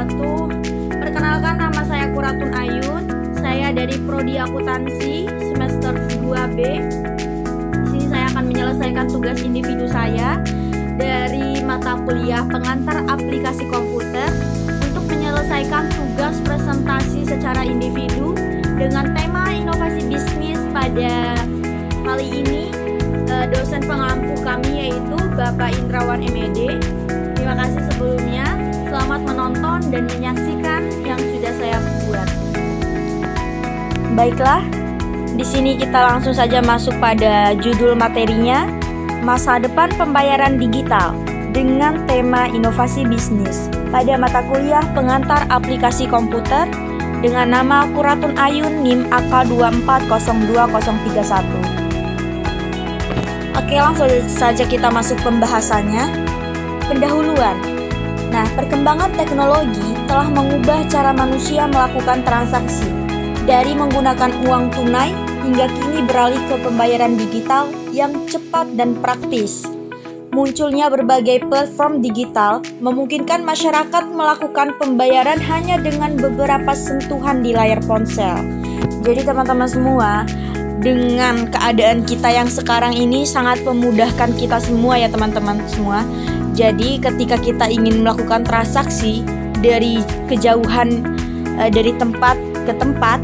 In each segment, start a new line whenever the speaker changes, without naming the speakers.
wabarakatuh. Perkenalkan, nama saya Quratun Ayun. Saya dari Prodi Akuntansi semester 2B. Di sini saya akan menyelesaikan tugas individu saya dari mata kuliah pengantar aplikasi komputer untuk menyelesaikan tugas presentasi secara individu dengan tema inovasi bisnis. Pada kali ini dosen pengampu kami yaitu Bapak Indrawan MED. Terima kasih sebelumnya. Selamat menonton dan menyaksikan yang sudah saya buat. Baiklah, di sini kita langsung saja masuk pada judul materinya, Masa Depan Pembayaran Digital dengan tema inovasi bisnis pada mata kuliah pengantar aplikasi komputer dengan nama Quratun Ayun NIM AK 2402031. Oke, langsung saja kita masuk pembahasannya. Pendahuluan. Nah, perkembangan teknologi telah mengubah cara manusia melakukan transaksi dari menggunakan uang tunai hingga kini beralih ke pembayaran digital yang cepat dan praktis. Munculnya berbagai platform digital memungkinkan masyarakat melakukan pembayaran hanya dengan beberapa sentuhan di layar ponsel. Jadi teman-teman semua, dengan keadaan kita yang sekarang ini sangat memudahkan kita semua ya teman-teman semua. Jadi ketika kita ingin melakukan transaksi dari kejauhan dari tempat ke tempat,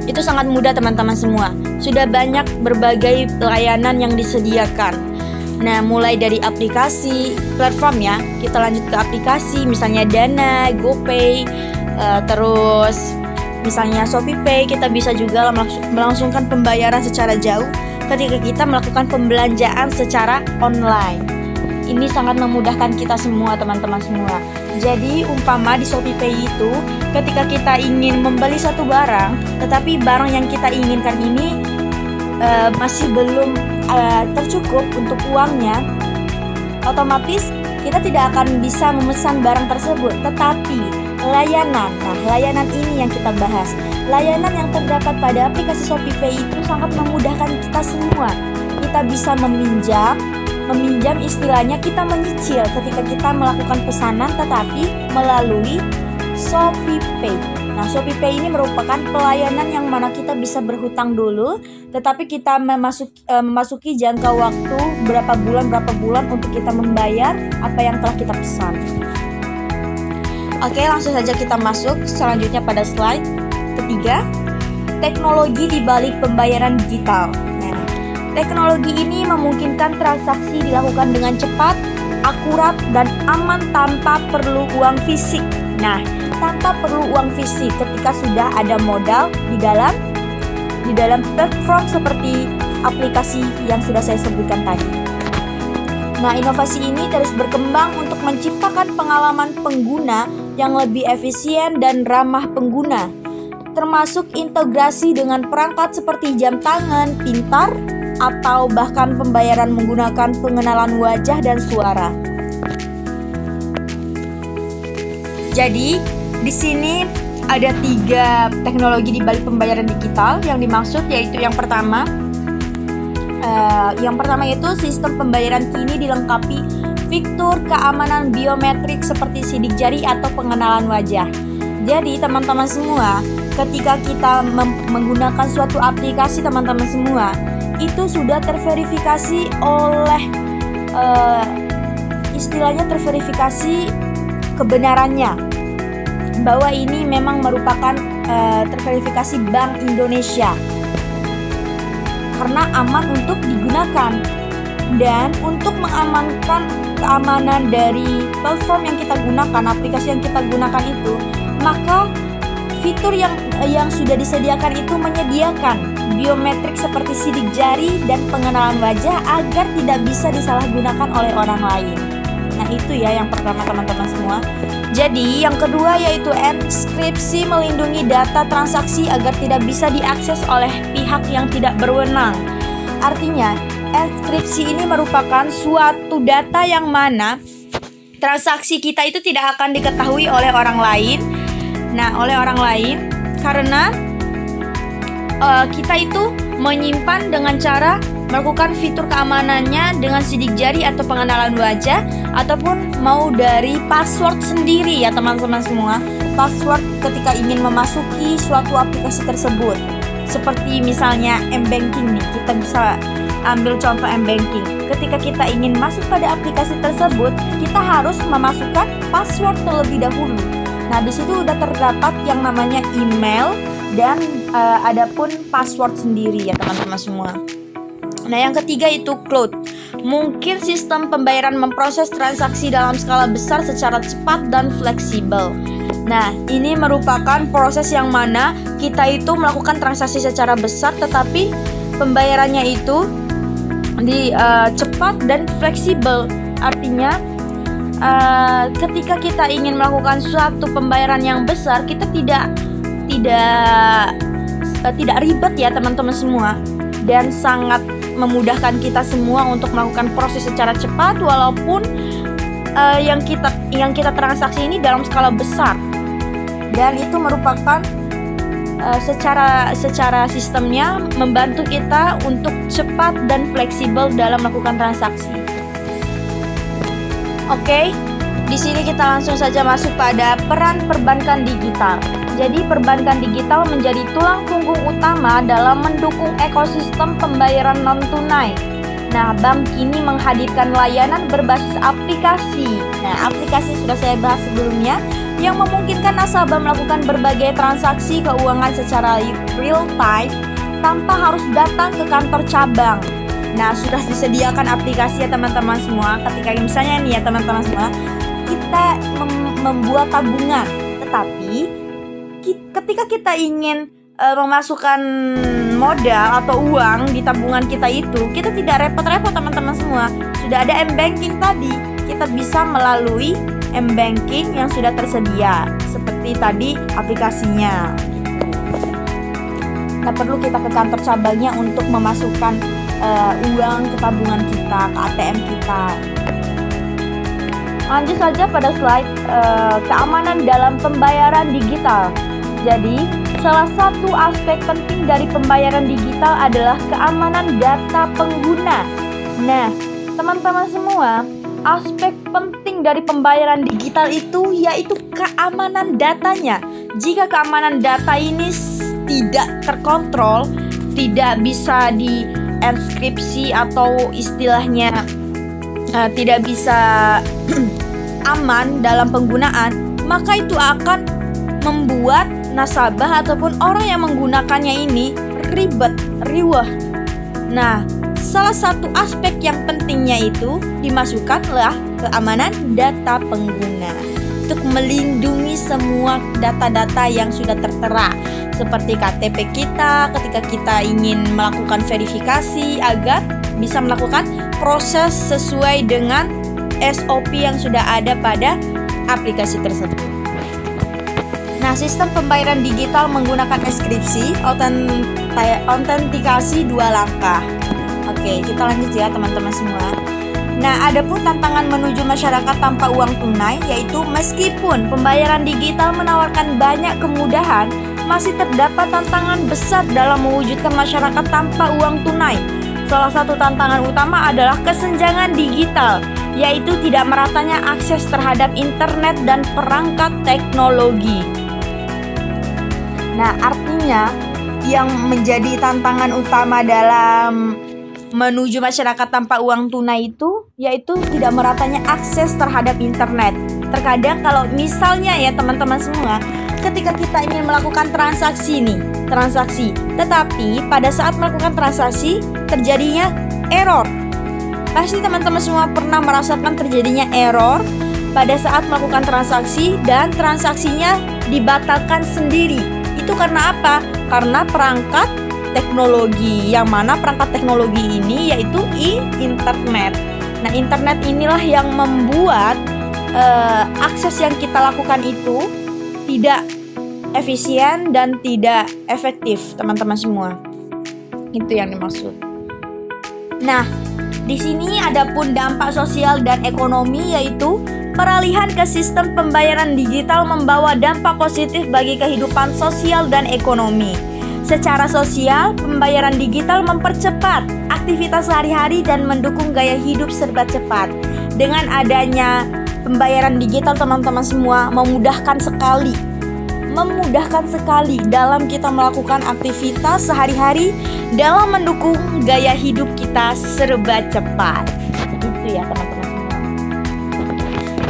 itu sangat mudah teman-teman semua. Sudah banyak berbagai layanan yang disediakan. Nah, mulai dari aplikasi, platform ya, kita lanjut ke aplikasi, misalnya Dana, GoPay, terus misalnya ShopeePay. Kita bisa juga melangsungkan pembayaran secara jauh ketika kita melakukan pembelanjaan secara online. Ini sangat memudahkan kita semua teman-teman semua. Jadi umpama di ShopeePay itu, ketika kita ingin membeli satu barang, tetapi barang yang kita inginkan ini masih belum tercukup untuk uangnya, otomatis kita tidak akan bisa memesan barang tersebut. Tetapi layanan ini yang kita bahas. Layanan yang terdapat pada aplikasi ShopeePay itu sangat memudahkan kita semua. Kita bisa meminjam istilahnya kita menyicil ketika kita melakukan pesanan tetapi melalui ShopeePay. Nah, ShopeePay ini merupakan pelayanan yang mana kita bisa berhutang dulu, tetapi kita memasuki jangka waktu berapa bulan untuk kita membayar apa yang telah kita pesan. Oke, langsung saja kita masuk selanjutnya pada slide ketiga, teknologi di balik pembayaran digital. Nah, teknologi ini memungkinkan transaksi dilakukan dengan cepat, akurat, dan aman tanpa perlu uang fisik. Nah, tanpa perlu uang fisik ketika sudah ada modal di dalam platform seperti aplikasi yang sudah saya sebutkan tadi. Nah, inovasi ini terus berkembang untuk menciptakan pengalaman pengguna yang lebih efisien dan ramah pengguna, termasuk integrasi dengan perangkat seperti jam tangan pintar atau bahkan pembayaran menggunakan pengenalan wajah dan suara. Jadi, di sini ada 3 teknologi di balik pembayaran digital yang dimaksud, yaitu yang pertama yaitu sistem pembayaran kini dilengkapi fitur keamanan biometrik seperti sidik jari atau pengenalan wajah. Jadi teman-teman semua, ketika kita menggunakan suatu aplikasi teman-teman semua, itu sudah terverifikasi oleh istilahnya terverifikasi kebenarannya bahwa ini memang merupakan terverifikasi Bank Indonesia karena aman untuk digunakan. Dan untuk mengamankan keamanan dari platform yang kita gunakan, aplikasi yang kita gunakan itu, maka fitur yang sudah disediakan itu menyediakan biometrik seperti sidik jari dan pengenalan wajah agar tidak bisa disalahgunakan oleh orang lain. Nah, itu ya yang pertama teman-teman semua. Jadi yang kedua yaitu enkripsi, melindungi data transaksi agar tidak bisa diakses oleh pihak yang tidak berwenang. Artinya, enkripsi ini merupakan suatu data yang mana transaksi kita itu tidak akan diketahui oleh orang lain. Nah, oleh orang lain karena kita itu menyimpan dengan cara melakukan fitur keamanannya dengan sidik jari atau pengenalan wajah, ataupun mau dari password sendiri ya teman-teman semua. Password ketika ingin memasuki suatu aplikasi tersebut. Seperti misalnya M-Banking nih, kita bisa ambil contoh M-Banking. Ketika kita ingin masuk pada aplikasi tersebut, kita harus memasukkan password terlebih dahulu. Nah, di situ udah terdapat yang namanya email dan adapun password sendiri ya teman-teman semua. Nah, yang ketiga itu cloud. Mungkin sistem pembayaran memproses transaksi dalam skala besar secara cepat dan fleksibel. Nah, ini merupakan proses yang mana kita itu melakukan transaksi secara besar, tetapi pembayarannya itu cepat dan fleksibel. Artinya, ketika kita ingin melakukan suatu pembayaran yang besar, kita tidak ribet ya teman-teman semua, dan sangat memudahkan kita semua untuk melakukan proses secara cepat, walaupun yang kita transaksi ini dalam skala besar, dan itu merupakan secara sistemnya membantu kita untuk cepat dan fleksibel dalam melakukan transaksi. Oke, di sini kita langsung saja masuk pada peran perbankan digital. Jadi perbankan digital menjadi tulang punggung utama dalam mendukung ekosistem pembayaran non-tunai. Nah, bank kini menghadirkan layanan berbasis aplikasi. Nah, aplikasi sudah saya bahas sebelumnya, yang memungkinkan nasabah melakukan berbagai transaksi keuangan secara real time tanpa harus datang ke kantor cabang. Nah, sudah disediakan aplikasi ya teman-teman semua. Ketika misalnya nih ya teman-teman semua, kita membuat tabungan, tetapi ketika kita ingin memasukkan modal atau uang di tabungan kita itu, kita tidak repot-repot teman-teman semua. Sudah ada M-Banking tadi, kita bisa melalui M-Banking yang sudah tersedia, seperti tadi aplikasinya. Tidak perlu kita ke kantor cabangnya untuk memasukkan uang ke tabungan kita, ke ATM kita. Lanjut saja pada slide keamanan dalam pembayaran digital. Jadi, salah satu aspek penting dari pembayaran digital adalah keamanan data pengguna. Nah, teman-teman semua, aspek penting dari pembayaran digital itu yaitu keamanan datanya. Jika keamanan data ini tidak terkontrol, tidak bisa dienkripsi atau istilahnya tidak bisa aman dalam penggunaan, maka itu akan membuat nasabah ataupun orang yang menggunakannya ini ribet, riweh. Nah, salah satu aspek yang pentingnya itu dimasukkanlah keamanan data pengguna untuk melindungi semua data-data yang sudah tertera, seperti KTP kita ketika kita ingin melakukan verifikasi, agar bisa melakukan proses sesuai dengan SOP yang sudah ada pada aplikasi tersebut. Nah, sistem pembayaran digital menggunakan enkripsi, autentikasi 2 langkah. Oke, kita lanjut ya teman-teman semua. Nah, adapun tantangan menuju masyarakat tanpa uang tunai, yaitu meskipun pembayaran digital menawarkan banyak kemudahan, masih terdapat tantangan besar dalam mewujudkan masyarakat tanpa uang tunai. Salah satu tantangan utama adalah kesenjangan digital, yaitu tidak meratanya akses terhadap internet dan perangkat teknologi. Nah, artinya yang menjadi tantangan utama dalam menuju masyarakat tanpa uang tunai itu yaitu tidak meratanya akses terhadap internet. Terkadang kalau misalnya ya teman-teman semua, ketika kita ingin melakukan transaksi, tetapi pada saat melakukan transaksi terjadinya error. Pasti teman-teman semua pernah merasakan terjadinya error pada saat melakukan transaksi dan transaksinya dibatalkan sendiri. Itu karena apa? Karena perangkat teknologi, yang mana perangkat teknologi ini yaitu internet. Nah, internet inilah yang membuat akses yang kita lakukan itu tidak efisien dan tidak efektif, teman-teman semua. Itu yang dimaksud. Nah, di sini ada pun dampak sosial dan ekonomi, yaitu peralihan ke sistem pembayaran digital membawa dampak positif bagi kehidupan sosial dan ekonomi. Secara sosial, pembayaran digital mempercepat aktivitas sehari-hari dan mendukung gaya hidup serba cepat. Dengan adanya pembayaran digital, teman-teman semua, memudahkan sekali dalam kita melakukan aktivitas sehari-hari dalam mendukung gaya hidup kita serba cepat. Itu ya, teman-teman semua.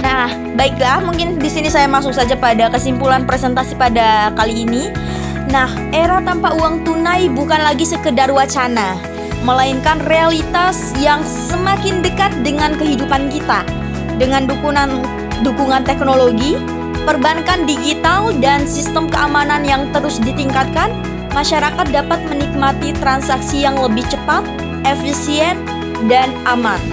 Nah, baiklah, mungkin di sini saya masuk saja pada kesimpulan presentasi pada kali ini. Nah, era tanpa uang tunai bukan lagi sekedar wacana, melainkan realitas yang semakin dekat dengan kehidupan kita. Dengan dukungan teknologi, perbankan digital, dan sistem keamanan yang terus ditingkatkan, masyarakat dapat menikmati transaksi yang lebih cepat, efisien, dan aman.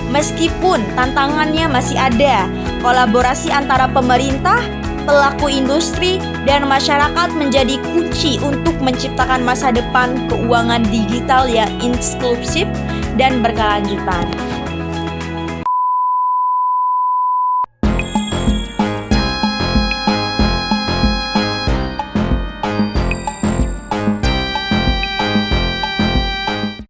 Meskipun tantangannya masih ada, kolaborasi antara pemerintah, pelaku industri, dan masyarakat menjadi kunci untuk menciptakan masa depan keuangan digital yang inklusif dan berkelanjutan.